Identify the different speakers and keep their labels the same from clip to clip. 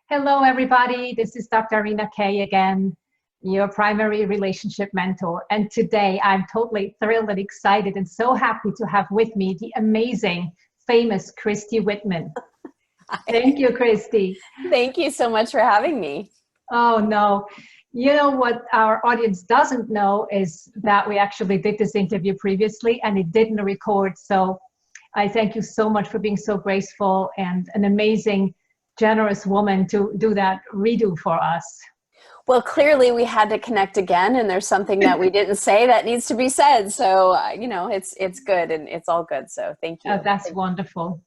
Speaker 1: Hello, everybody. This is Dr. Rina Kay again, your primary relationship mentor. And today I'm totally thrilled and excited and so happy to have with me the amazing, famous Christy Whitman. Thank you, Christy.
Speaker 2: Thank you so much for having me.
Speaker 1: Oh, no. You know what our audience doesn't know is that we actually did this interview previously and it didn't record. So I thank you so much for being so graceful and an amazing, generous woman to do that redo for us.
Speaker 2: Well, clearly we had to connect again, and there's something that we didn't say that needs to be said. So, it's good and it's all good. So thank you.
Speaker 1: That's wonderful.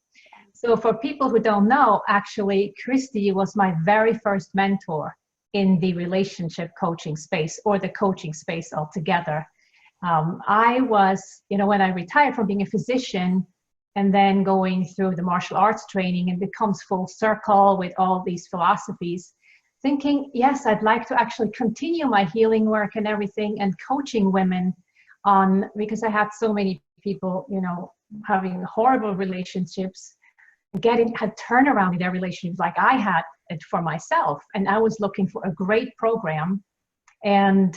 Speaker 1: So for people who don't know, actually, Christy was my very first mentor in the relationship coaching space or the coaching space altogether. I was, when I retired from being a physician and then going through the martial arts training and becomes full circle with all these philosophies, thinking, yes, I'd like to actually continue my healing work and everything and coaching women on, because I had so many people, having horrible relationships, had turnaround in their relationships like I had it for myself. And I was looking for a great program. And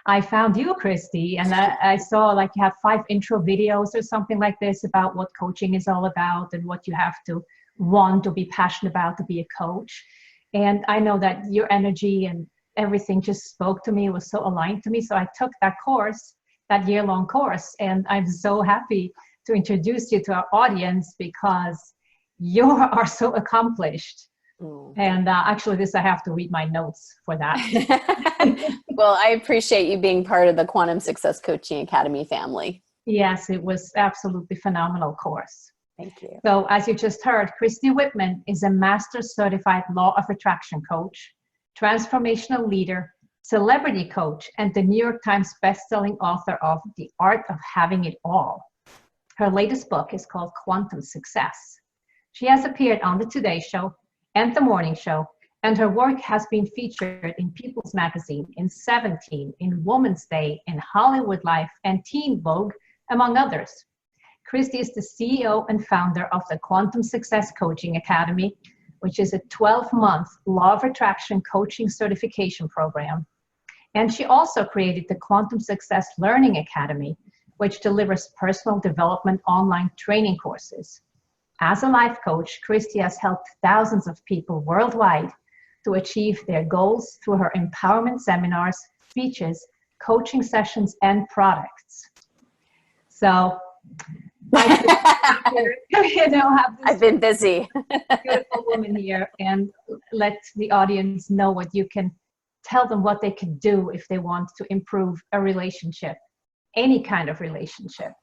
Speaker 1: I found you, Christy, and I saw like you have 5 intro videos or something like this about what coaching is all about and what you have to want to be passionate about to be a coach. And I know that your energy and everything just spoke to me. It was so aligned to me. So I took that course, that year-long course, and I'm so happy to introduce you to our audience because you are so accomplished. And actually this, I have to read my notes for that.
Speaker 2: Well, I appreciate you being part of the Quantum Success Coaching Academy family.
Speaker 1: Yes, it was absolutely phenomenal course.
Speaker 2: Thank you.
Speaker 1: So as you just heard, Christy Whitman is a master certified law of attraction coach, transformational leader, celebrity coach, and the New York Times bestselling author of The Art of Having It All. Her latest book is called Quantum Success. She has appeared on the Today Show and the Morning Show, and her work has been featured in People's Magazine, in 17, in Woman's Day, in Hollywood Life, and Teen Vogue, among others. Christy is the CEO and founder of the Quantum Success Coaching Academy, which is a 12-month law of attraction coaching certification program. And she also created the Quantum Success Learning Academy, which delivers personal development online training courses. As a life coach, Christy has helped thousands of people worldwide to achieve their goals through her empowerment seminars, speeches, coaching sessions, and products. So,
Speaker 2: I've been busy.
Speaker 1: Beautiful woman here, and let the audience know what you can tell them what they can do if they want to improve a relationship, any kind of relationship.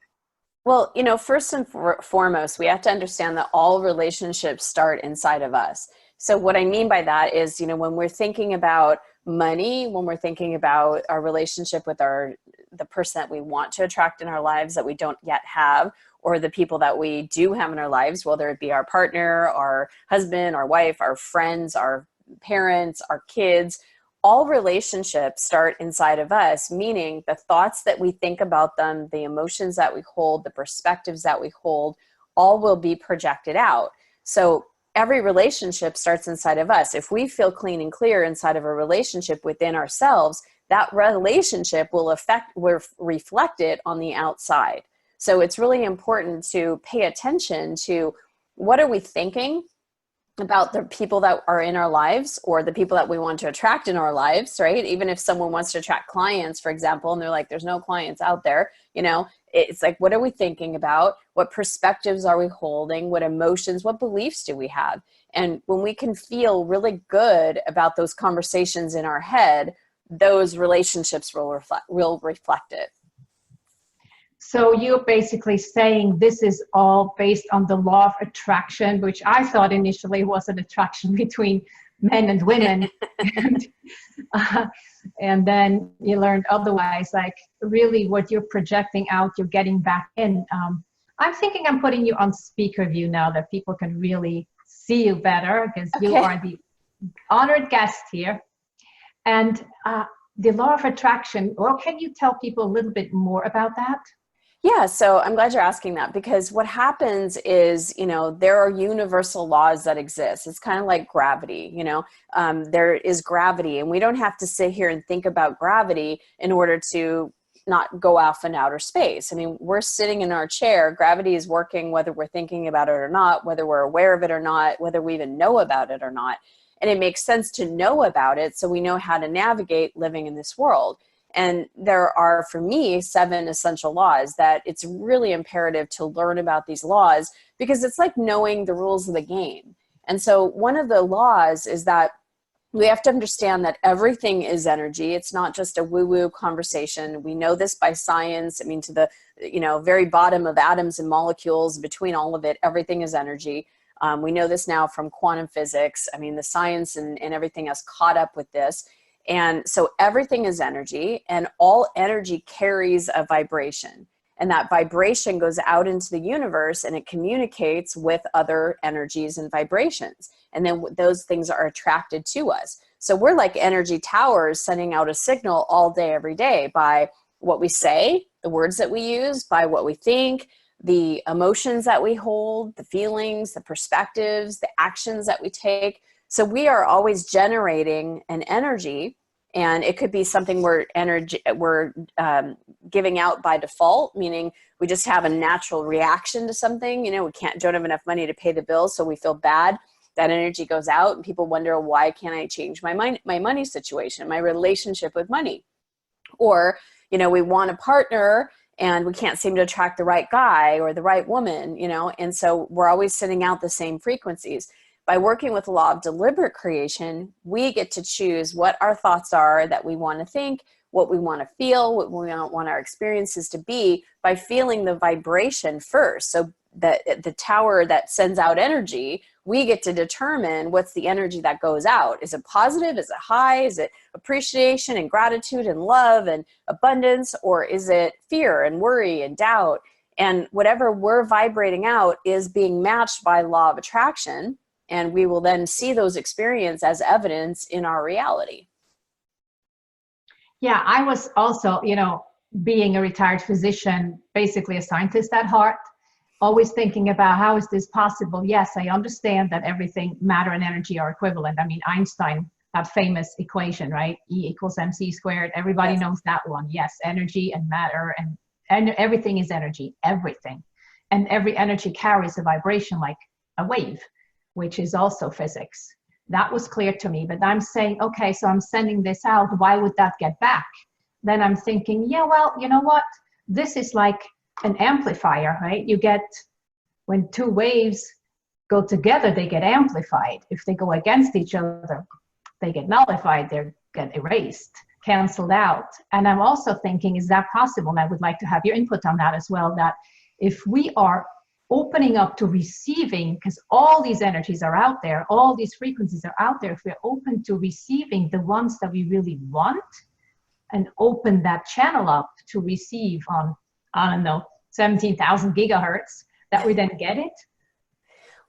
Speaker 2: Well, first and foremost, we have to understand that all relationships start inside of us. So what I mean by that is, when we're thinking about money, when we're thinking about our relationship with the person that we want to attract in our lives that we don't yet have, or the people that we do have in our lives, whether it be our partner, our husband, our wife, our friends, our parents, our kids, all relationships start inside of us, meaning the thoughts that we think about them, the emotions that we hold, the perspectives that we hold, all will be projected out. So every relationship starts inside of us. If we feel clean and clear inside of a relationship within ourselves, that relationship will reflect it on the outside. So it's really important to pay attention to what are we thinking about the people that are in our lives or the people that we want to attract in our lives, right? Even if someone wants to attract clients, for example, and they're like, there's no clients out there, it's like, what are we thinking about? What perspectives are we holding? What emotions, what beliefs do we have? And when we can feel really good about those conversations in our head, those relationships will reflect it.
Speaker 1: So you're basically saying this is all based on the law of attraction, which I thought initially was an attraction between men and women. And then you learned otherwise, like really what you're projecting out, you're getting back in. I'm thinking I'm putting you on speaker view now that people can really see you better because you are the honored guest here. And the law of attraction, well, can you tell people a little bit more about that?
Speaker 2: Yeah, so I'm glad you're asking that, because what happens is, there are universal laws that exist. It's kind of like gravity, there is gravity, and we don't have to sit here and think about gravity in order to not go off in outer space. I mean, we're sitting in our chair, gravity is working whether we're thinking about it or not, whether we're aware of it or not, whether we even know about it or not. And it makes sense to know about it so we know how to navigate living in this world. And there are, for me, 7 essential laws that it's really imperative to learn about these laws, because it's like knowing the rules of the game. And so one of the laws is that we have to understand that everything is energy. It's not just a woo-woo conversation. We know this by science. I mean, to the very bottom of atoms and molecules, between all of it, everything is energy. We know this now from quantum physics. I mean, the science and everything has caught up with this. And so everything is energy, and all energy carries a vibration. And that vibration goes out into the universe, and it communicates with other energies and vibrations. And then those things are attracted to us. So we're like energy towers sending out a signal all day, every day, by what we say, the words that we use, by what we think, the emotions that we hold, the feelings, the perspectives, the actions that we take. So we are always generating an energy, and it could be something we're giving out by default, meaning we just have a natural reaction to something. We don't have enough money to pay the bills, so we feel bad. That energy goes out, and people wonder, why can't I change my money situation, my relationship with money? Or, we want a partner and we can't seem to attract the right guy or the right woman, and so we're always sending out the same frequencies. By working with the law of deliberate creation, we get to choose what our thoughts are that we want to think, what we want to feel, what we want our experiences to be, by feeling the vibration first. So that the tower that sends out energy, we get to determine what's the energy that goes out. Is it positive? Is it high? Is it appreciation and gratitude and love and abundance? Or is it fear and worry and doubt? And whatever we're vibrating out is being matched by law of attraction. And we will then see those experiences as evidence in our reality.
Speaker 1: Yeah, I was also, being a retired physician, basically a scientist at heart, always thinking about how is this possible? Yes, I understand that everything, matter and energy, are equivalent. I mean, Einstein, that famous equation, right? E equals mc squared. Everybody knows that one. Yes, energy and matter and everything is energy, everything. And every energy carries a vibration like a wave, which is also physics. That was clear to me, but I'm saying, okay, so I'm sending this out. Why would that get back? Then I'm thinking, yeah, well, you know what? This is like an amplifier, right? You get, when 2 waves go together, they get amplified. If they go against each other, they get nullified, they get erased, canceled out. And I'm also thinking, is that possible? And I would like to have your input on that as well, that if we are opening up to receiving, because all these energies are out there, all these frequencies are out there, if we're open to receiving the ones that we really want, and open that channel up to receive on, I don't know, 17,000 gigahertz, that we then get it.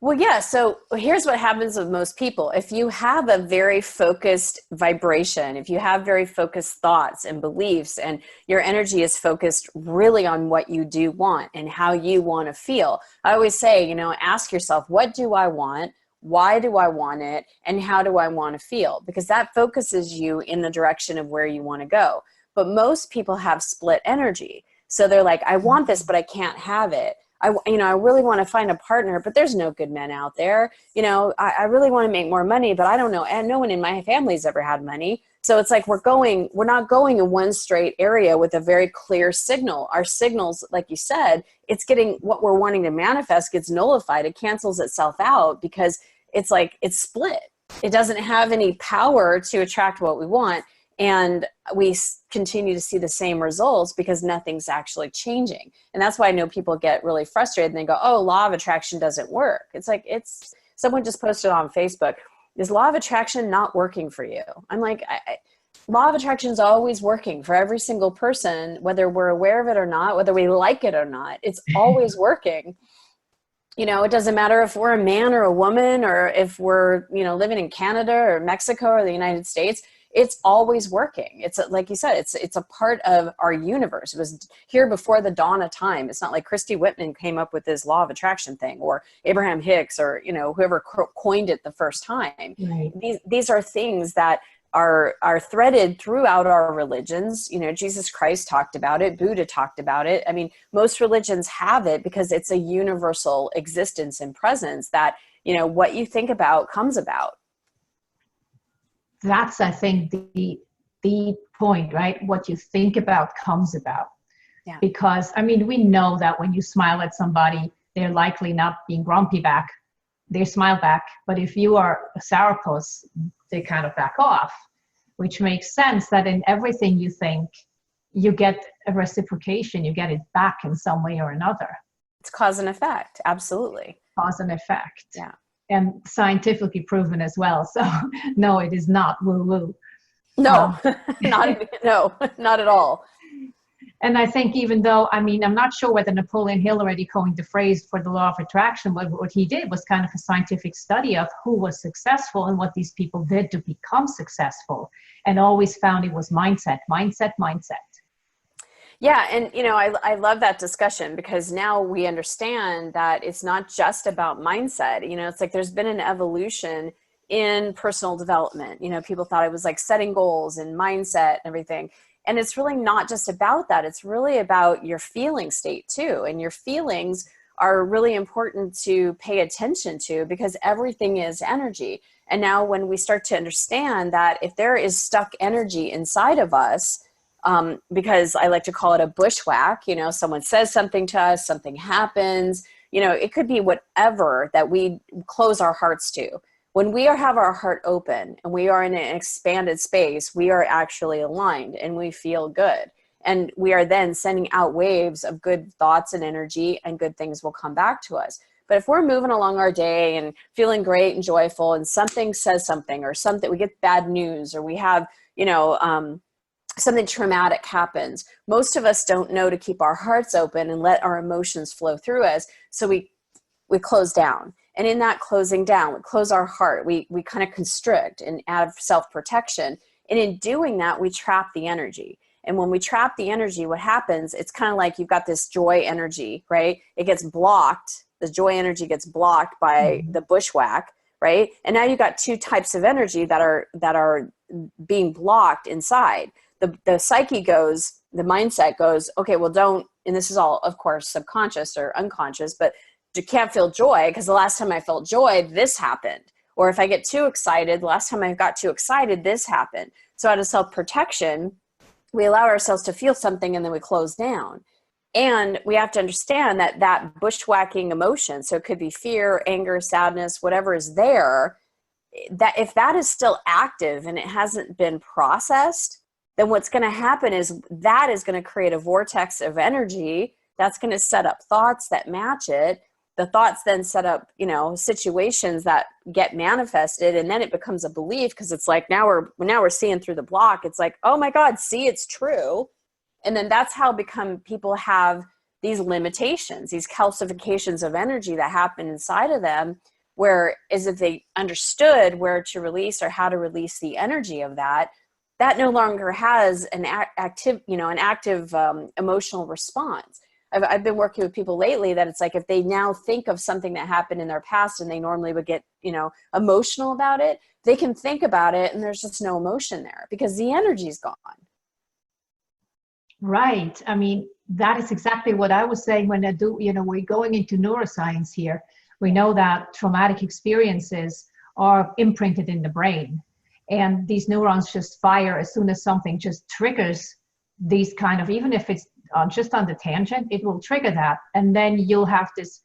Speaker 2: Well, yeah. So here's what happens with most people. If you have a very focused vibration, if you have very focused thoughts and beliefs, and your energy is focused really on what you do want and how you want to feel, I always say, ask yourself, what do I want? Why do I want it? And how do I want to feel? Because that focuses you in the direction of where you want to go. But most people have split energy. So they're like, I want this, but I can't have it. I really want to find a partner, but there's no good men out there. I really want to make more money, but I don't know. And no one in my family's ever had money. So it's like we're not going in one straight area with a very clear signal. Our signals, like you said, it's getting what we're wanting to manifest gets nullified. It cancels itself out because it's like it's split. It doesn't have any power to attract what we want. And we continue to see the same results because nothing's actually changing. And that's why I know people get really frustrated and they go, oh, law of attraction doesn't work. It's like, someone just posted on Facebook, is law of attraction not working for you? I'm like, law of attraction is always working for every single person, whether we're aware of it or not, whether we like it or not, it's always working. It doesn't matter if we're a man or a woman, or if we're, living in Canada or Mexico or the United States. it's always working. It's like you said, it's a part of our universe. It was here before the dawn of time. It's not like Christy Whitman came up with this law of attraction thing, or Abraham Hicks, or, you know, whoever coined it the first time.
Speaker 1: Right.
Speaker 2: These are things that are threaded throughout our religions. You know, Jesus Christ talked about it. Buddha talked about it. I mean, most religions have it because it's a universal existence and presence that, you know, what you think about comes about.
Speaker 1: That's, I think, the point, right? What you think about comes about.
Speaker 2: Yeah.
Speaker 1: Because, I mean, we know that when you smile at somebody, they're likely not being grumpy back. They smile back. But if you are a sourpuss, they kind of back off, which makes sense that in everything you think, you get a reciprocation, you get it back in some way or another.
Speaker 2: It's cause and effect. Absolutely.
Speaker 1: Cause and effect.
Speaker 2: Yeah.
Speaker 1: And scientifically proven as well. So no, it is not woo-woo.
Speaker 2: No, not at all.
Speaker 1: And I think even though, I mean, I'm not sure whether Napoleon Hill already coined the phrase for the law of attraction, but what he did was kind of a scientific study of who was successful and what these people did to become successful, and always found it was mindset.
Speaker 2: Yeah. And, you know, I love that discussion, because now we understand that it's not just about mindset. You know, it's like there's been an evolution in personal development. You know, people thought it was like setting goals and mindset and everything. And it's really not just about that. It's really about your feeling state too. And your feelings are really important to pay attention to, because everything is energy. And now when we start to understand that if there is stuck energy inside of us, because I like to call it a bushwhack, you know, someone says something to us, something happens, you know, it could be whatever that we close our hearts to. When we have our heart open and we are in an expanded space, we are actually aligned and we feel good. And we are then sending out waves of good thoughts and energy, and good things will come back to us. But if we're moving along our day and feeling great and joyful, and something says something, or something, we get bad news, or we have, you know, something traumatic happens, most of us don't know to keep our hearts open and let our emotions flow through us. So we close down. And in that closing down, we close our heart, we kind of constrict and out of self-protection. And in doing that, we trap the energy. And when we trap the energy, what happens, it's kind of like you've got this joy energy, right? It gets blocked. The joy energy gets blocked by the bushwhack, right? And now you've got two types of energy that are being blocked inside. The psyche goes, the mindset goes, okay, well, don't, and this is all, of course, subconscious or unconscious, but you can't feel joy because the last time I felt joy, this happened. Or if I get too excited, the last time I got too excited, this happened. So out of self-protection, we allow ourselves to feel something and then we close down. And we have to understand that bushwhacking emotion, so it could be fear, anger, sadness, whatever is there, that if that is still active and it hasn't been processed, then what's going to happen is that is going to create a vortex of energy that's going to set up thoughts that match it. The thoughts then set up, you know, situations that get manifested, and then it becomes a belief, because it's like now we're seeing through the block. It's like, oh my God, see, it's true. And then that's how people have these limitations, these calcifications of energy that happen inside of them, where as if they understood where to release or how to release the energy of that no longer has an active emotional response. I've been working with people lately that it's like if they now think of something that happened in their past and they normally would get, you know, emotional about it, they can think about it and there's just no emotion there because the energy's gone.
Speaker 1: Right. I mean, that is exactly what I was saying when we're going into neuroscience here. We know that traumatic experiences are imprinted in the brain, and these neurons just fire as soon as something just triggers these kind of, even if it's just on the tangent, it will trigger that. And then you'll have this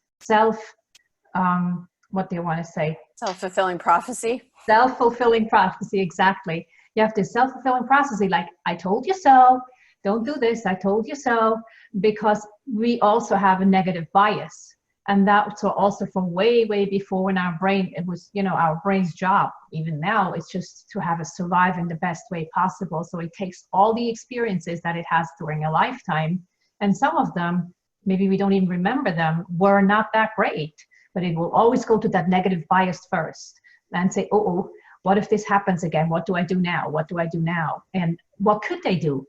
Speaker 1: what do you want to say?
Speaker 2: Self-fulfilling prophecy.
Speaker 1: Self-fulfilling prophecy, exactly. You have this self-fulfilling prophecy, like, I told you so, don't do this, I told you so, because we also have a negative bias. And that's also from way, way before in our brain, it was, our brain's job, even now, it's just to have us survive in the best way possible. So it takes all the experiences that it has during a lifetime, and some of them, maybe we don't even remember them, were not that great, but it will always go to that negative bias first and say, oh, what if this happens again? What do I do now? What do I do now? And what could they do?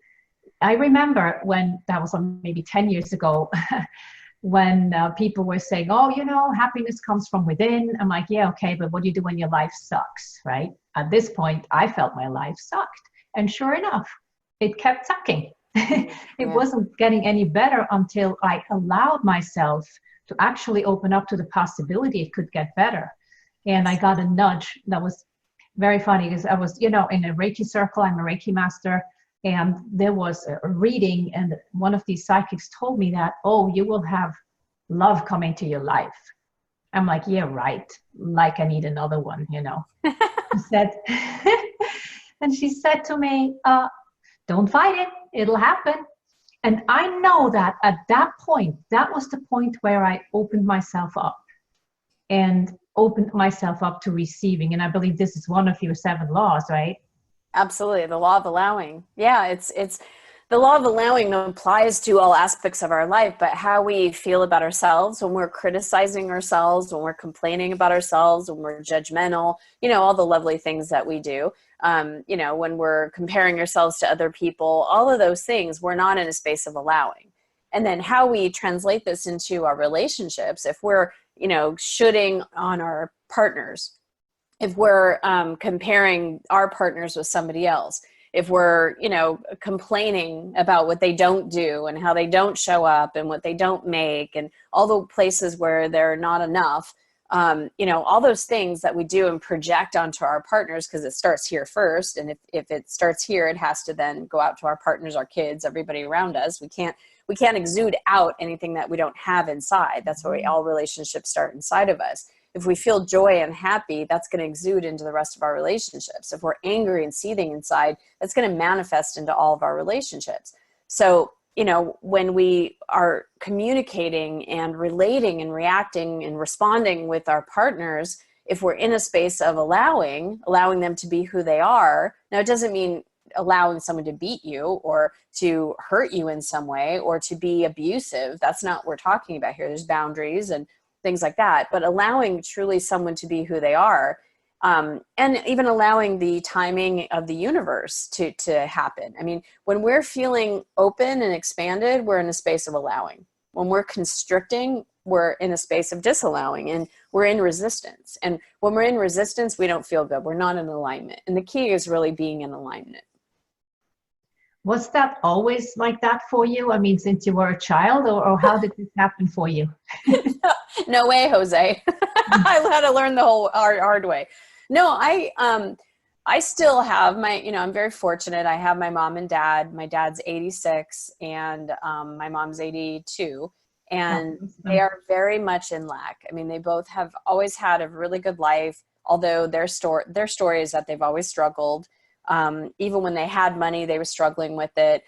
Speaker 1: I remember when that was maybe 10 years ago, when people were saying, oh, happiness comes from within. I'm like, yeah, okay, but what do you do when your life sucks, right? At this point, I felt my life sucked. And sure enough, it kept sucking. It wasn't getting any better until I allowed myself to actually open up to the possibility it could get better. And I got a nudge that was very funny, because I was, in a Reiki circle. I'm a Reiki master. And there was a reading, and one of these psychics told me that, oh, you will have love coming to your life. I'm like, yeah, right. Like I need another one, She said, and she said to me, don't fight it. It'll happen. And I know that at that point, that was the point where I opened myself up and opened myself up to receiving. And I believe this is one of your 7 laws, right?
Speaker 2: Absolutely. The law of allowing. Yeah. It's the law of allowing applies to all aspects of our life, but how we feel about ourselves when we're criticizing ourselves, when we're complaining about ourselves, when we're judgmental, all the lovely things that we do, when we're comparing ourselves to other people, all of those things, we're not in a space of allowing. And then how we translate this into our relationships, if we're, shooting on our partners, if we're comparing our partners with somebody else, if we're, complaining about what they don't do and how they don't show up and what they don't make and all the places where they're not enough, all those things that we do and project onto our partners, because it starts here first. And if it starts here, it has to then go out to our partners, our kids, everybody around us. We can't exude out anything that we don't have inside. That's why all relationships start inside of us. If we feel joy and happy, that's going to exude into the rest of our relationships. If we're angry and seething inside, that's going to manifest into all of our relationships. So, when we are communicating and relating and reacting and responding with our partners, if we're in a space of allowing them to be who they are, now it doesn't mean allowing someone to beat you or to hurt you in some way or to be abusive. That's not what we're talking about here. There's boundaries and things like that, but allowing truly someone to be who they are, and even allowing the timing of the universe to happen. I mean, when we're feeling open and expanded, we're in a space of allowing. When we're constricting, we're in a space of disallowing, and we're in resistance. And when we're in resistance, we don't feel good. We're not in alignment. And the key is really being in alignment.
Speaker 1: Was that always like that for you? I mean, since you were a child, or how did this happen for you?
Speaker 2: No way, Jose. I had to learn the whole hard way. No, I still have I'm very fortunate. I have my mom and dad. My dad's 86 and my mom's 82. And they are very much in lack. I mean, they both have always had a really good life, although their story is that they've always struggled. Even when they had money, they were struggling with it.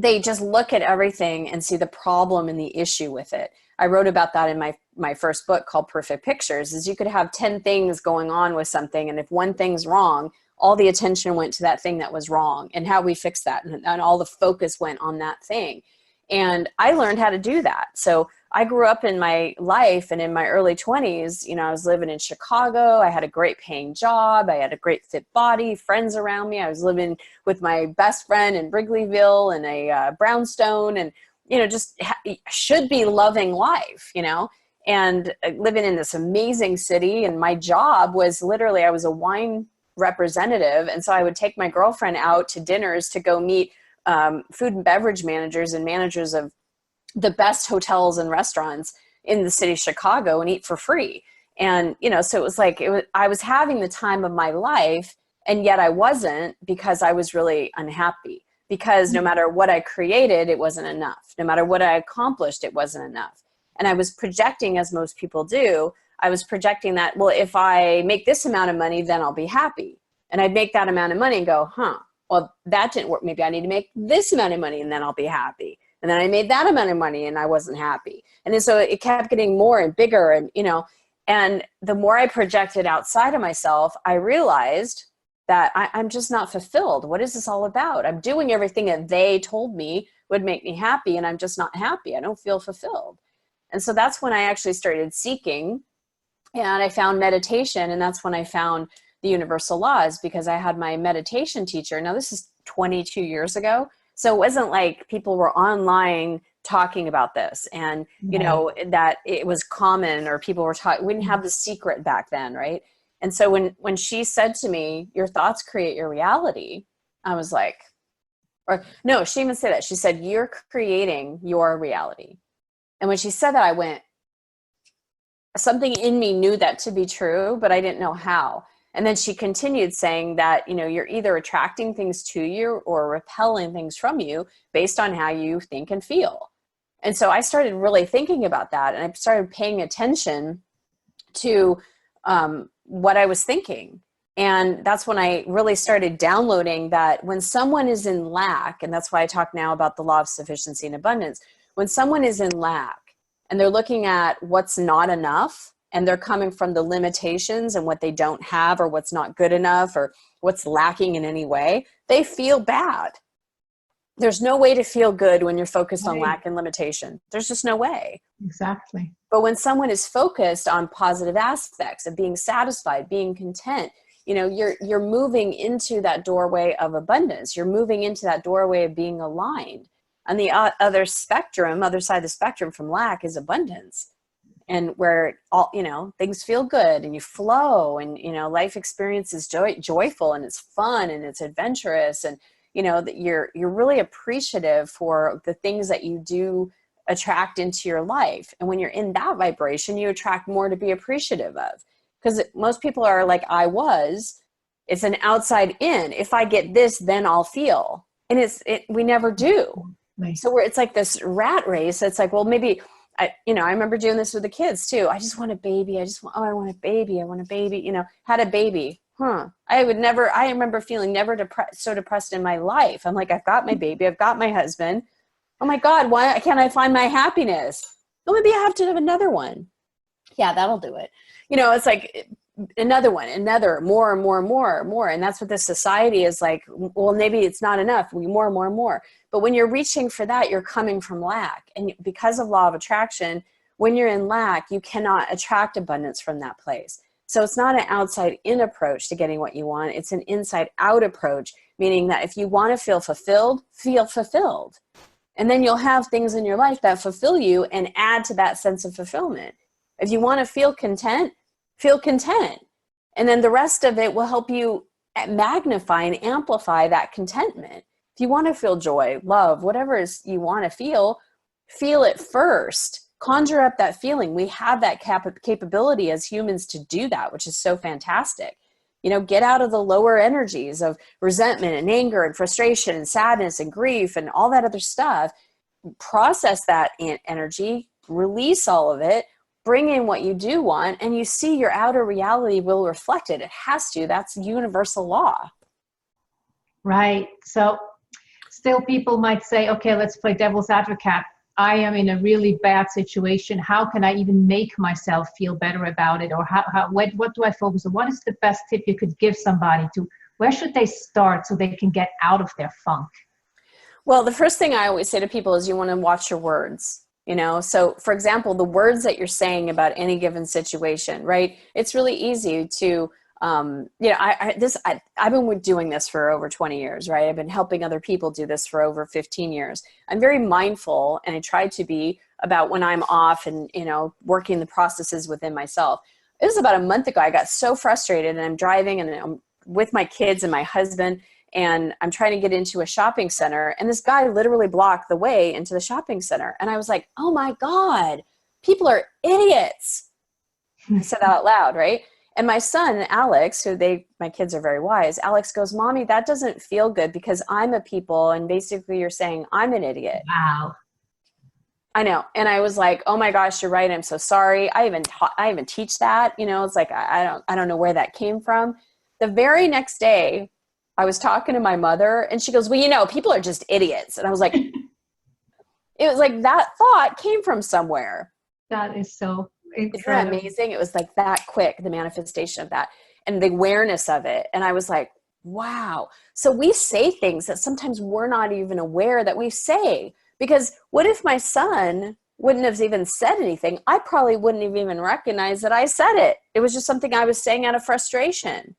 Speaker 2: They just look at everything and see the problem and the issue with it. I wrote about that in my first book called Perfect Pictures, is you could have 10 things going on with something. And if one thing's wrong, all the attention went to that thing that was wrong and how we fix that. And all the focus went on that thing. And I learned how to do that. So I grew up in my life and in my early 20s, I was living in Chicago. I had a great paying job. I had a great fit body, friends around me. I was living with my best friend in Wrigleyville and a brownstone and, just should be loving life, and living in this amazing city. And my job was literally, I was a wine representative. And so I would take my girlfriend out to dinners to go meet food and beverage managers and managers of the best hotels and restaurants in the city of Chicago and eat for free. And, so it was like, I was having the time of my life, and yet I wasn't, because I was really unhappy, because no matter what I created, it wasn't enough. No matter what I accomplished, it wasn't enough. And I was projecting, as most people do, I was projecting that, well, if I make this amount of money, then I'll be happy. And I'd make that amount of money and go, well, that didn't work. Maybe I need to make this amount of money and then I'll be happy. And then I made that amount of money and I wasn't happy. And then so it kept getting more and bigger. And, and the more I projected outside of myself, I realized that I'm just not fulfilled. What is this all about? I'm doing everything that they told me would make me happy, and I'm just not happy. I don't feel fulfilled. And so that's when I actually started seeking And I found meditation, and that's when I found the universal laws, because I had my meditation teacher. Now, this is 22 years ago. So it wasn't like people were online talking about this, and, you know, that it was common, or people were talking, we didn't have The Secret back then. Right. And so when she said to me, your thoughts create your reality, I was like, or no, she didn't even say that. She said, you're creating your reality. And when she said that, I went, something in me knew that to be true, but I didn't know how. And then she continued saying that, you know, you're either attracting things to you or repelling things from you based on how you think and feel. And so I started really thinking about that, and I started paying attention to what I was thinking. And that's when I really started downloading that when someone is in lack, and that's why I talk now about the law of sufficiency and abundance, when someone is in lack and they're looking at what's not enough, and they're coming from the limitations and what they don't have, or what's not good enough, or what's lacking in any way, they feel bad. There's no way to feel good when you're focused on lack and limitation. There's just no way.
Speaker 1: Exactly.
Speaker 2: But when someone is focused on positive aspects of being satisfied, being content, you know, you're moving into that doorway of abundance. You're moving into that doorway of being aligned. On the other side of the spectrum from lack is abundance. And where all, you know, things feel good and you flow, and, you know, life experience is joyful, and it's fun, and it's adventurous, and, you know, that you're really appreciative for the things that you do attract into your life. And when you're in that vibration, you attract more to be appreciative of, because most people are like, it's an outside in. If I get this, then I'll feel. And we never do. So it's like this rat race. It's like, well, maybe I remember doing this with the kids too. I just want a baby. I want a baby. I want a baby, you know, had a baby. I remember feeling so depressed in my life. I'm like, I've got my baby. I've got my husband. Oh my God, why can't I find my happiness? Well, maybe I have to have another one. Yeah, that'll do it. You know, it's like another one, more and more and more and more. And that's what this society is like. Well, maybe it's not enough. More and more and more. But when you're reaching for that, you're coming from lack. And because of law of attraction, when you're in lack, you cannot attract abundance from that place. So it's not an outside in approach to getting what you want. It's an inside out approach, meaning that if you want to feel fulfilled, feel fulfilled. And then you'll have things in your life that fulfill you and add to that sense of fulfillment. If you want to feel content, feel content. And then the rest of it will help you magnify and amplify that contentment. If you want to feel joy, love, whatever it is you want to feel it first. Conjure up that feeling. We have that capability as humans to do that, which is so fantastic. You know, get out of the lower energies of resentment and anger and frustration and sadness and grief and all that other stuff. Process that energy, release all of it, bring in what you do want, and you see your outer reality will reflect it. It has to. That's universal law.
Speaker 1: Right. So still people might say, okay, let's play devil's advocate. I am in a really bad situation. How can I even make myself feel better about it? Or what do I focus on? What is the best tip you could give somebody where should they start so they can get out of their funk?
Speaker 2: Well, the first thing I always say to people is you want to watch your words. You know, so for example, the words that you're saying about any given situation, right? It's really easy to, I've been doing this for over 20 years, right? I've been helping other people do this for over 15 years. I'm very mindful, and I try to be, about when I'm off and, you know, working the processes within myself. It was about a month ago. I got so frustrated, and I'm driving, and I'm with my kids and my husband, and I'm trying to get into a shopping center, and this guy literally blocked the way into the shopping center. And I was like, oh my God, people are idiots. I said that out loud, right? And my son, Alex, my kids are very wise. Alex goes, Mommy, that doesn't feel good because I'm a people, and basically you're saying I'm an idiot.
Speaker 1: Wow.
Speaker 2: I know. And I was like, oh my gosh, you're right. I'm so sorry. I even teach that, you know, it's like, I don't know where that came from. The very next day, I was talking to my mother, and she goes, well, you know, people are just idiots. And I was like, it was like that thought came from somewhere.
Speaker 1: That is so incredible.
Speaker 2: Isn't that amazing? It was like that quick, the manifestation of that and the awareness of it. And I was like, wow. So we say things that sometimes we're not even aware that we say, because what if my son wouldn't have even said anything, I probably wouldn't have even recognized that I said it. It was just something I was saying out of frustration,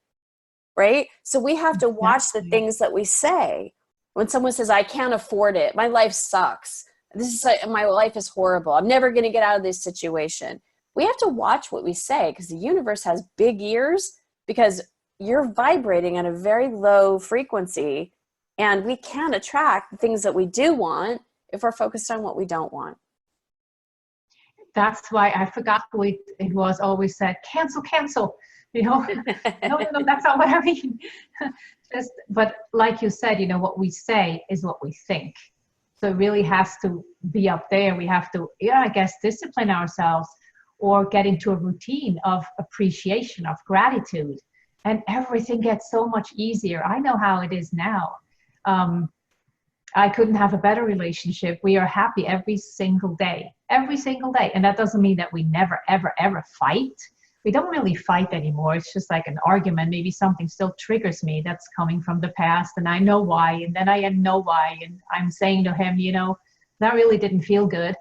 Speaker 2: right? So we have to watch the
Speaker 1: Exactly.
Speaker 2: things that we say. When someone says, I can't afford it, my life sucks, my life is horrible, I'm never going to get out of this situation. We have to watch what we say, because the universe has big ears, because you're vibrating at a very low frequency, and we can attract the things that we do want if we're focused on what we don't want.
Speaker 1: That's why I forgot who it was always said, cancel, cancel. No, no, that's not what I mean. But like you said, what we say is what we think. So it really has to be up there. We have to, I guess, discipline ourselves or get into a routine of appreciation, of gratitude. And everything gets so much easier. I know how it is now. I couldn't have a better relationship. We are happy every single day. And that doesn't mean that we never, ever, ever fight. We don't really fight anymore. It's just like an argument. Maybe something still triggers me that's coming from the past, and I know why. And then I know why. And I'm saying to him, that really didn't feel good.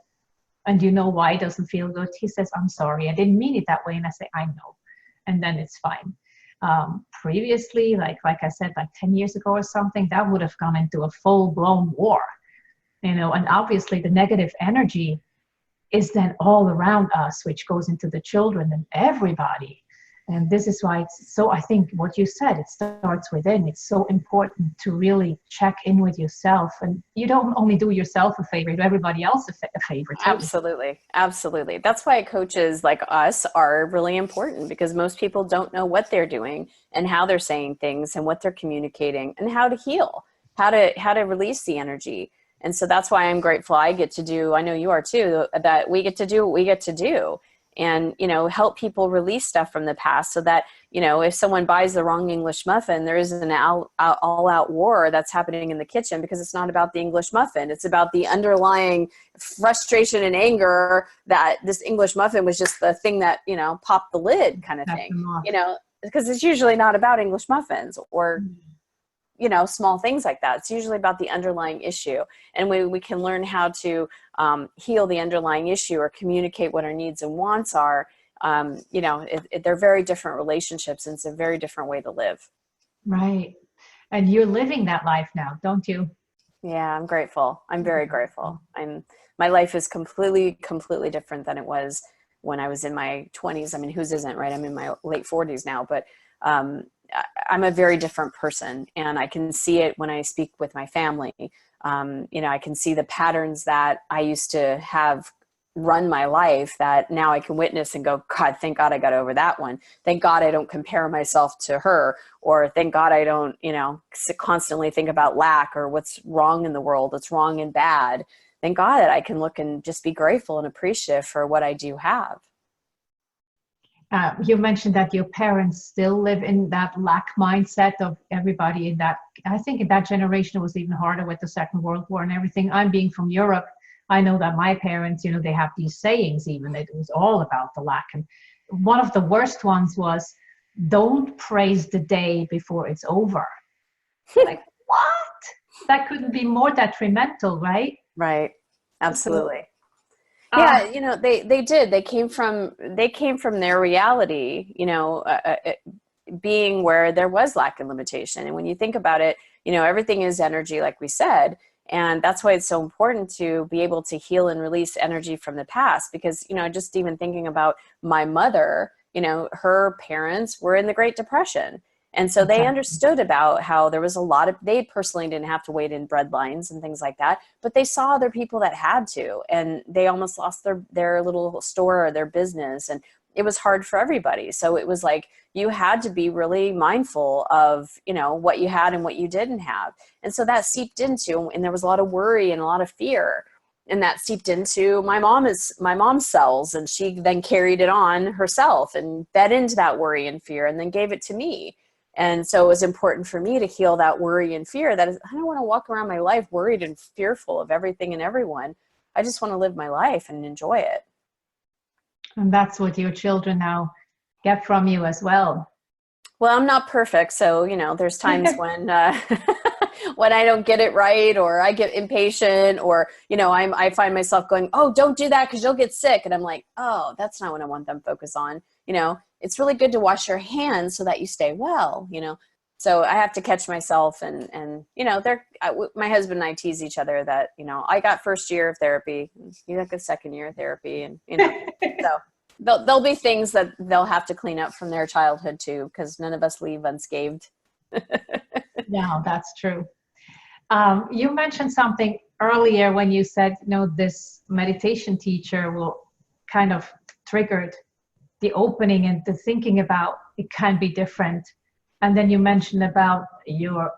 Speaker 1: And you know why it doesn't feel good? He says, I'm sorry, I didn't mean it that way. And I say, I know. And then it's fine. Previously, like I said, like 10 years ago or something, that would have gone into a full-blown war, and obviously the negative energy is then all around us, which goes into the children and everybody. And this is why I think what you said, it starts within. It's so important to really check in with yourself. And you don't only do yourself a favor, you do everybody else a favor too.
Speaker 2: Absolutely. Absolutely. That's why coaches like us are really important, because most people don't know what they're doing and how they're saying things and what they're communicating and how to heal, how to release the energy. And so that's why I'm grateful I get to do, I know you are too, that we get to do what we get to do, and, help people release stuff from the past, so that, if someone buys the wrong English muffin, there isn't an all-out war that's happening in the kitchen, because it's not about the English muffin. It's about the underlying frustration and anger that this English muffin was just the thing that, popped the lid kind of thing, because it's usually not about English muffins or small things like that. It's usually about the underlying issue. And we can learn how to heal the underlying issue or communicate what our needs and wants are. They're very different relationships, and it's a very different way to live.
Speaker 1: Right. And you're living that life now, don't you?
Speaker 2: Yeah, I'm grateful. I'm very grateful. My life is completely different than it was when I was in my 20s. I mean, whose isn't, right? I'm in my late 40s now, but I'm a very different person, and I can see it when I speak with my family. I can see the patterns that I used to have run my life that now I can witness and go, God, thank God I got over that one. Thank God I don't compare myself to her, or thank God I don't, constantly think about lack or what's wrong in the world, what's wrong and bad. Thank God that I can look and just be grateful and appreciative for what I do have.
Speaker 1: You mentioned that your parents still live in that lack mindset of everybody in that. I think in that generation it was even harder with the Second World War and everything. I'm being from Europe. I know that my parents, they have these sayings even. It was all about the lack. And one of the worst ones was, don't praise the day before it's over. Like, what? That couldn't be more detrimental, right?
Speaker 2: Right. Absolutely.
Speaker 1: So,
Speaker 2: yeah, they did. They came from their reality, being where there was lack and limitation. And when you think about it, everything is energy, like we said. And that's why it's so important to be able to heal and release energy from the past. Because, just even thinking about my mother, her parents were in the Great Depression. And so they understood about how there was they personally didn't have to wait in bread lines and things like that, but they saw other people that had to, and they almost lost their little store or their business. And it was hard for everybody. So it was like, you had to be really mindful of, what you had and what you didn't have. And so that seeped into, and there was a lot of worry and a lot of fear. And that seeped into my mom's cells, and she then carried it on herself and fed into that worry and fear and then gave it to me. And so it was important for me to heal that worry and fear. I don't want to walk around my life worried and fearful of everything and everyone. I just want to live my life and enjoy it.
Speaker 1: And that's what your children now get from you as well.
Speaker 2: Well, I'm not perfect. So, there's times when, when I don't get it right, or I get impatient, or, I find myself going, oh, don't do that because you'll get sick. And I'm like, oh, that's not what I want them to focus on. It's really good to wash your hands so that you stay well. So I have to catch myself, and my husband and I tease each other that, I got first year of therapy, you got the second year of therapy, and, so there'll be things that they'll have to clean up from their childhood too, because none of us leave unscathed.
Speaker 1: No, that's true. You mentioned something earlier when you said, this meditation teacher will kind of triggered the opening and the thinking about it can be different. And then you mentioned about your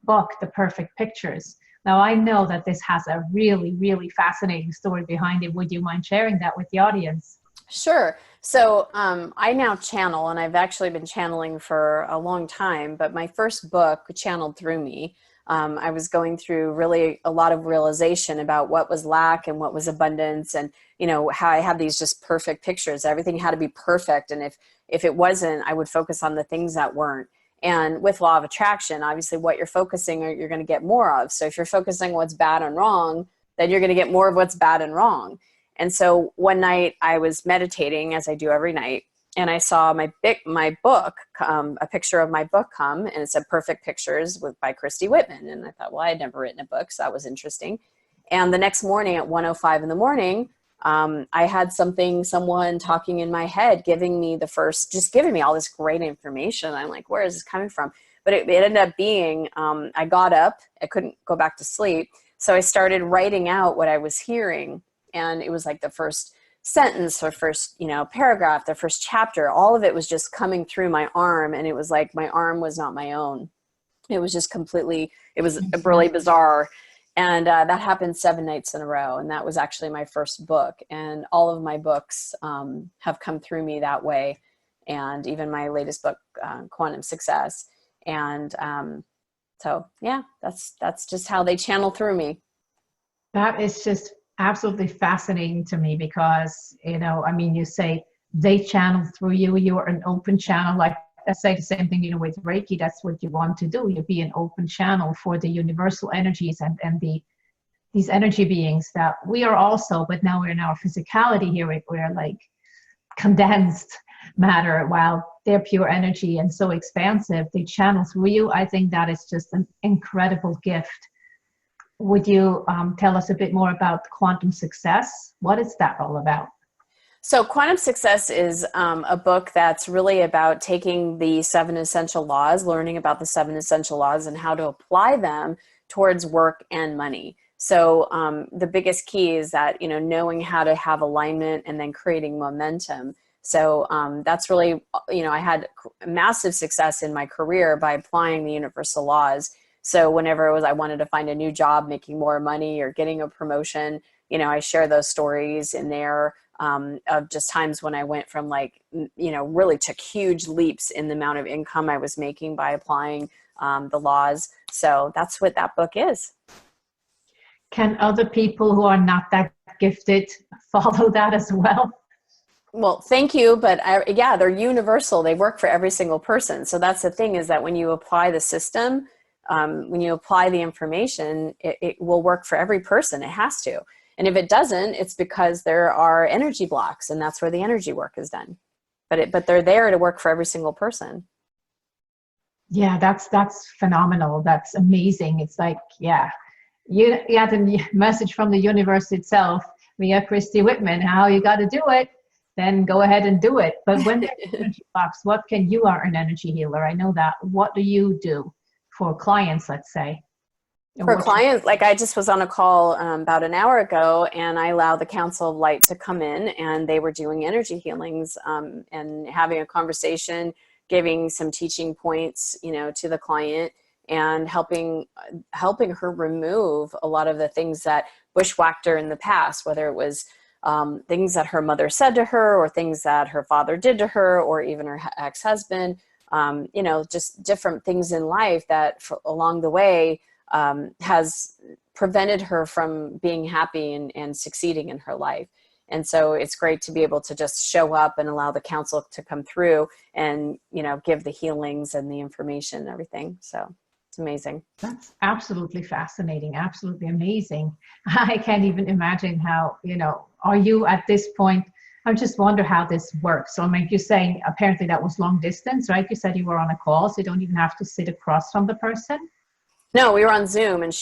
Speaker 1: book, The Perfect Pictures. Now, I know that this has a really, really fascinating story behind it. Would you mind sharing that with the audience?
Speaker 2: Sure. So I now channel, and I've actually been channeling for a long time, but my first book channeled through me. I was going through really a lot of realization about what was lack and what was abundance, and how I had these just perfect pictures. Everything had to be perfect, and if it wasn't, I would focus on the things that weren't. And with law of attraction, obviously what you're focusing on, you're going to get more of. So if you're focusing on what's bad and wrong, then you're going to get more of what's bad and wrong. And so one night I was meditating, as I do every night, and I saw my book, a picture of my book come, and it said Perfect Pictures by Christy Whitman. And I thought, well, I had never written a book, so that was interesting. And the next morning at 1:05 in the morning, I had someone talking in my head, giving me all this great information. I'm like, where is this coming from? But it ended up being, I got up, I couldn't go back to sleep. So I started writing out what I was hearing. And it was like the first sentence or first, paragraph, the first chapter, all of it was just coming through my arm. And it was like, my arm was not my own. It was just it was really bizarre. And that happened 7 nights in a row. And that was actually my first book. And all of my books have come through me that way. And even my latest book, Quantum Success. And so, yeah, that's just how they channel through me.
Speaker 1: That is just absolutely fascinating to me because, you say they channel through you, you're an open channel. Like I say the same thing, with Reiki, that's what you want to do. You be an open channel for the universal energies and these energy beings that we are also, but now we're in our physicality here. We're like condensed matter while they're pure energy and so expansive. They channel through you. I think that is just an incredible gift. Would you tell us a bit more about Quantum Success? What is that all about?
Speaker 2: So Quantum Success is a book that's really about taking the 7 essential laws, learning about the 7 essential laws and how to apply them towards work and money. So the biggest key is that, knowing how to have alignment and then creating momentum. So that's really, I had massive success in my career by applying the universal laws. So whenever I wanted to find a new job, making more money or getting a promotion, I share those stories in there of just times when I went from really took huge leaps in the amount of income I was making by applying the laws. So that's what that book is.
Speaker 1: Can other people who are not that gifted follow that as well?
Speaker 2: Well, thank you. But they're universal. They work for every single person. So that's the thing, is that when you apply the system, when you apply the information, it will work for every person. It has to. And if it doesn't, it's because there are energy blocks, and that's where the energy work is done. But they're there to work for every single person.
Speaker 1: Yeah, that's phenomenal. That's amazing. It's like, you got the message from the universe itself via Christy Whitman, how you got to do it, then go ahead and do it. But when there's energy blocks, you are an energy healer. I know that. What do you do for clients, let's say?
Speaker 2: For clients, like I just was on a call about an hour ago, and I allowed the Council of Light to come in, and they were doing energy healings and having a conversation, giving some teaching points, to the client, and helping her remove a lot of the things that bushwhacked her in the past, whether it was things that her mother said to her, or things that her father did to her, or even her ex-husband, just different things in life that along the way has prevented her from being happy and succeeding in her life. And so it's great to be able to just show up and allow the council to come through and, give the healings and the information and everything. So It's amazing.
Speaker 1: That's absolutely fascinating. Absolutely amazing. I can't even imagine how, are you at this point? I just wonder how this works. So, like you're saying, apparently that was long distance, right? You said you were on a call, so you don't even have to sit across from the person.
Speaker 2: No, we were on Zoom, and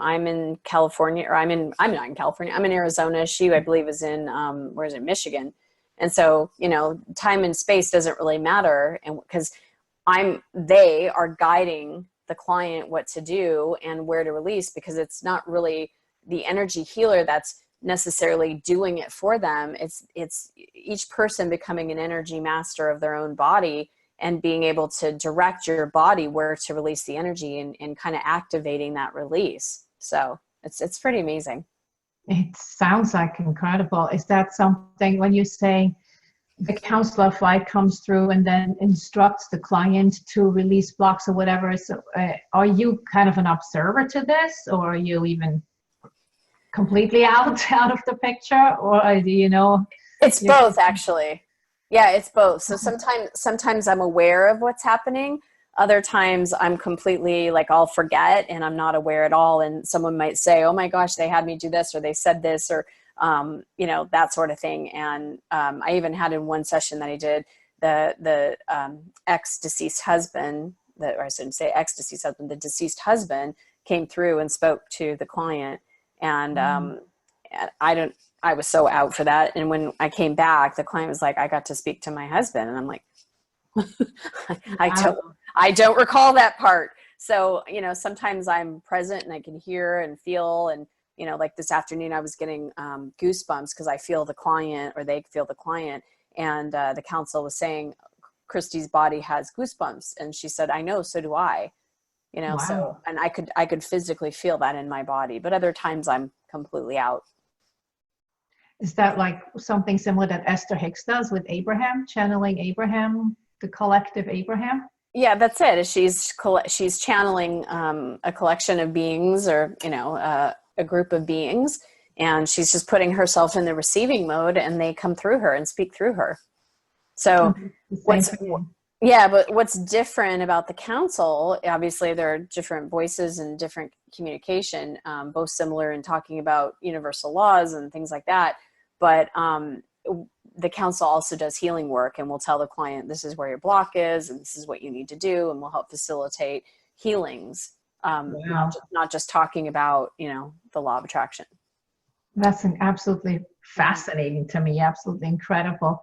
Speaker 2: I'm in California, or I'm not in California. I'm in Arizona. She, I believe, is in, where is it, Michigan. And so, time and space doesn't really matter. And because they are guiding the client what to do and where to release, because it's not really the energy healer that's necessarily doing it for them. It's each person becoming an energy master of their own body and being able to direct your body where to release the energy, and kind of activating that release. So it's pretty amazing.
Speaker 1: It sounds like incredible. Is that something when you say the counselor of light comes through and then instructs the client to release blocks or whatever? So, are you kind of an observer to this, or are you even completely out of the picture, or do you know?
Speaker 2: It's both, actually. Yeah, it's both. So sometimes I'm aware of what's happening. Other times I'm completely like, I'll forget and I'm not aware at all. And someone might say, oh my gosh, they had me do this, or they said this, or, that sort of thing. And I even had in one session that I did, the ex-deceased husband, or I shouldn't say ex-deceased husband, the deceased husband came through and spoke to the client. And I was so out for that. And when I came back, the client was like, I got to speak to my husband. And I'm like, I don't recall that part. So, sometimes I'm present and I can hear and feel. And, like this afternoon, I was getting goosebumps because I feel the client, or they feel the client. And the counsel was saying, Christy's body has goosebumps. And she said, I know, so do I.
Speaker 1: Wow.
Speaker 2: So, and I could physically feel that in my body, but other times I'm completely out.
Speaker 1: Is that like something similar that Esther Hicks does with Abraham, channeling Abraham, the collective Abraham?
Speaker 2: Yeah, that's it. She's channeling a collection of beings, or a group of beings, and she's just putting herself in the receiving mode, and they come through her and speak through her. So but what's different about the council, obviously there are different voices and different communication, both similar in talking about universal laws and things like that. But the council also does healing work, and will tell the client, this is where your block is, and this is what you need to do, and will help facilitate healings. Not just talking about, the law of attraction.
Speaker 1: That's absolutely fascinating to me. Absolutely incredible.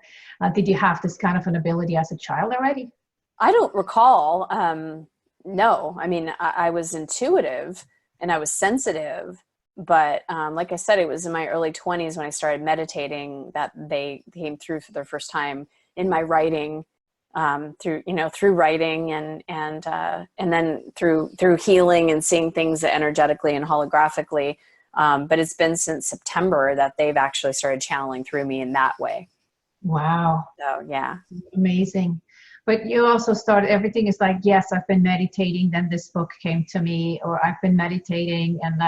Speaker 1: Did you have this kind of an ability as a child already?
Speaker 2: I don't recall. No, I mean, I was intuitive and I was sensitive, but like I said, it was in my early 20s when I started meditating that they came through for the first time in my writing, through writing and then through healing and seeing things energetically and holographically. But it's been since September that they've actually started channeling through me in that way.
Speaker 1: Wow.
Speaker 2: So, yeah.
Speaker 1: Amazing. But you also started, everything is like, yes, I've been meditating, then this book came to me, or I've been meditating, and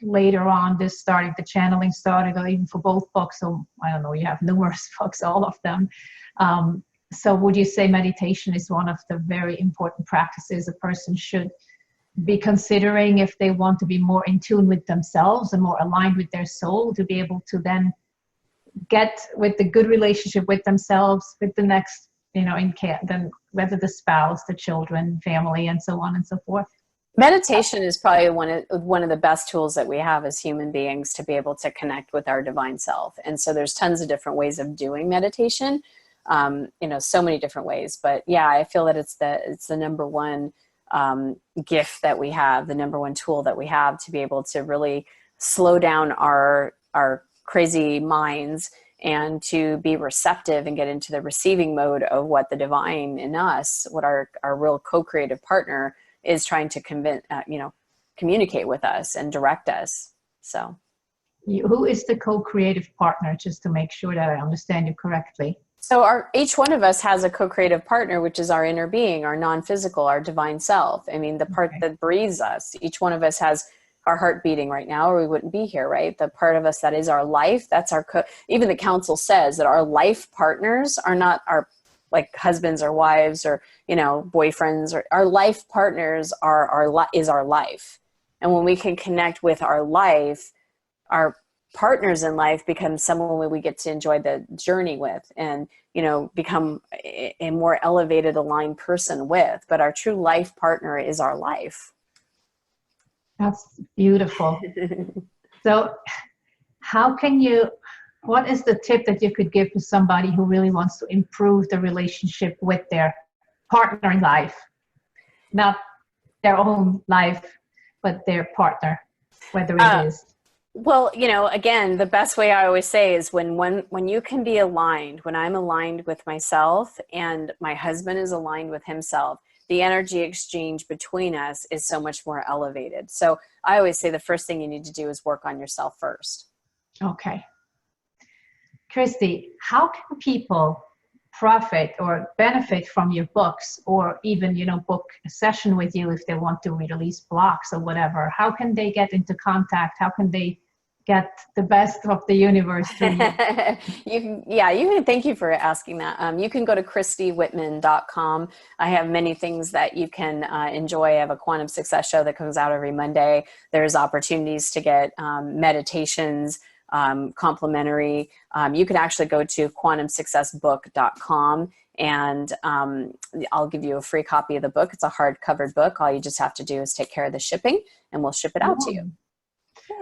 Speaker 1: later on, the channeling started, or even for both books. So I don't know, you have numerous books, all of them. So would you say meditation is one of the very important practices a person should be considering if they want to be more in tune with themselves and more aligned with their soul, to be able to then get with the good relationship with themselves, with the next, then whether the spouse, the children, family, and so on and so forth?
Speaker 2: Meditation is probably one of the best tools that we have as human beings to be able to connect with our divine self. And so there's tons of different ways of doing meditation, so many different ways. But yeah, I feel that it's the number one gift that we have, the number one tool that we have to be able to really slow down our crazy minds and to be receptive and get into the receiving mode of what the divine in us, what our real co-creative partner is trying to communicate with us and direct us. So
Speaker 1: who is the co-creative partner, just to make sure that I understand you correctly?
Speaker 2: So each one of us has a co-creative partner, which is our inner being, our non-physical, our divine self. I mean, the part that breathes us. Each one of us has our heart beating right now, or we wouldn't be here, right? The part of us that is our life, that's even the council says that our life partners are not our like husbands or wives or, you know, boyfriends, or our life partners is our life. And when we can connect with our life, our partners in life become someone we get to enjoy the journey with, and, you know, become a more elevated, aligned person with. But our true life partner is our life.
Speaker 1: That's beautiful. So what is the tip that you could give to somebody who really wants to improve the relationship with their partner in life? Not their own life, but their partner, whether it is.
Speaker 2: Well, you know, again, the best way I always say is when you can be aligned, when I'm aligned with myself and my husband is aligned with himself, the energy exchange between us is so much more elevated. So I always say the first thing you need to do is work on yourself first.
Speaker 1: Okay. Christy, how can people profit or benefit from your books, or even, you know, book a session with you if they want to release blocks or whatever? How can they get into contact? How can they get the best of the universe through you?
Speaker 2: Thank you for asking that. You can go to christywhitman.com. I have many things that you can enjoy. I have a quantum success show that comes out every Monday. There's opportunities to get meditations, complimentary. You can actually go to quantumsuccessbook.com, and I'll give you a free copy of the book. It's a hardcover book. All you just have to do is take care of the shipping, and we'll ship it out to you.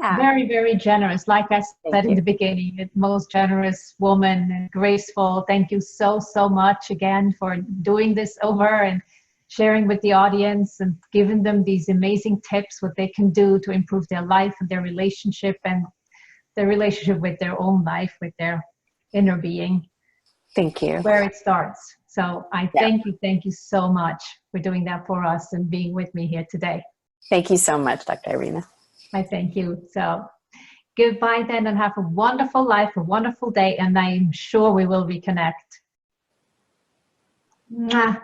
Speaker 2: Yeah.
Speaker 1: Very, very generous. Like I said in the beginning, the most generous woman, and graceful. Thank you so, so much again for doing this over and sharing with the audience and giving them these amazing tips, what they can do to improve their life and their relationship and their relationship with their own life, with their inner being.
Speaker 2: Thank you.
Speaker 1: Where it starts. So I thank you so much for doing that for us and being with me here today.
Speaker 2: Thank you so much, Dr. Irina.
Speaker 1: I thank you. So goodbye then, and have a wonderful life, a wonderful day, and I'm sure we will reconnect. Mwah.